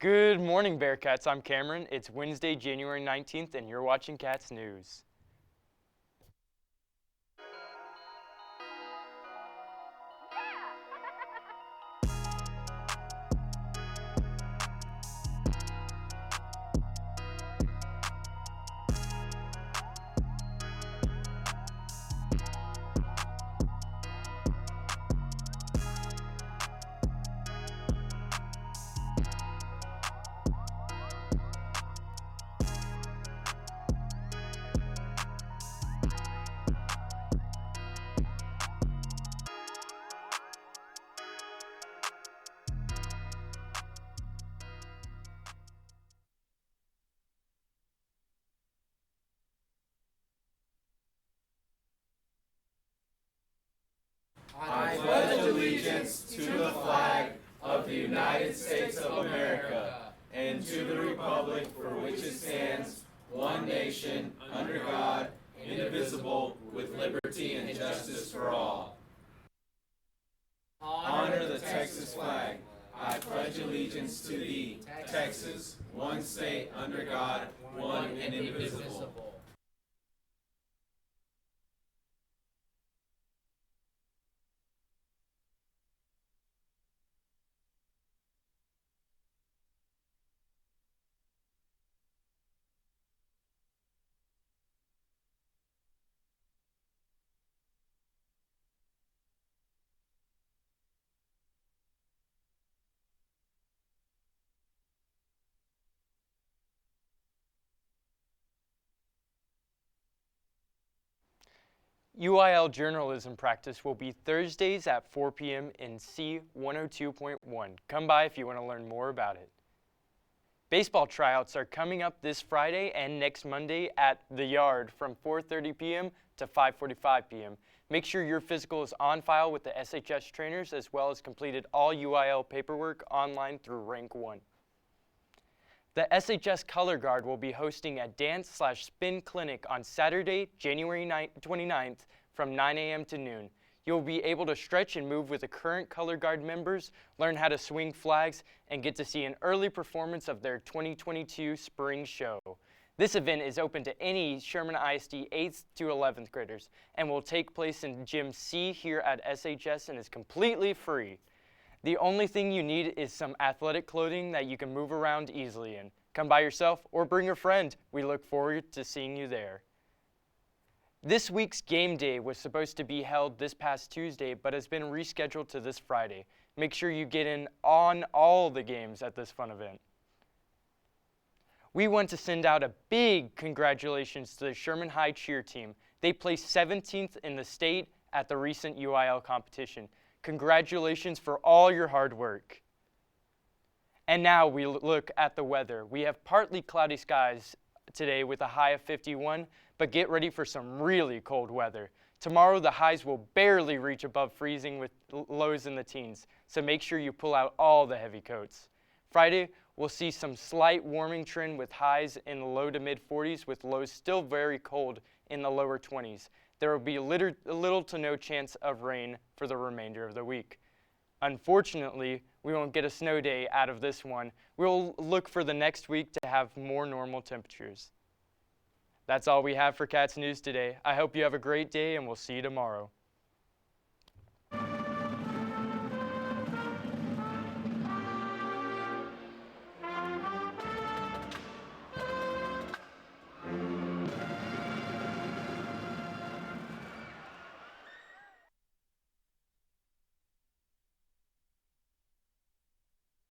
Good morning, Bearcats. I'm Cameron. It's Wednesday, January 19th, and you're watching Cats News. I pledge allegiance to the flag of the United States of America and to the republic for which it stands, one nation, under God, indivisible, with liberty and justice for all. Honor the Texas flag. I pledge allegiance to thee, Texas, one state under God, one and indivisible. UIL journalism practice will be Thursdays at 4 p.m. in C102.1. Come by if you want to learn more about it. Baseball tryouts are coming up this Friday and next Monday at The Yard from 4:30 p.m. to 5:45 p.m. Make sure your physical is on file with the SHS trainers as well as completed all UIL paperwork online through Rank 1. The SHS Color Guard will be hosting a dance/spin clinic on Saturday, January 29th from 9 a.m. to noon. You'll be able to stretch and move with the current Color Guard members, learn how to swing flags, and get to see an early performance of their 2022 spring show. This event is open to any Sherman ISD 8th to 11th graders and will take place in Gym C here at SHS and is completely free. The only thing you need is some athletic clothing that you can move around easily in. Come by yourself or bring a friend. We look forward to seeing you there. This week's game day was supposed to be held this past Tuesday, but has been rescheduled to this Friday. Make sure you get in on all the games at this fun event. We want to send out a big congratulations to the Sherman High cheer team. They placed 17th in the state at the recent UIL competition. Congratulations for all your hard work. And now we look at the weather. We have partly cloudy skies today with a high of 51, but get ready for some really cold weather. Tomorrow the highs will barely reach above freezing with lows in the teens, so make sure you pull out all the heavy coats. Friday, we'll see some slight warming trend with highs in the low to mid 40s with lows still very cold in the lower 20s. There will be little to no chance of rain for the remainder of the week. Unfortunately, we won't get a snow day out of this one. We'll look for the next week to have more normal temperatures. That's all we have for Cats News today. I hope you have a great day and we'll see you tomorrow.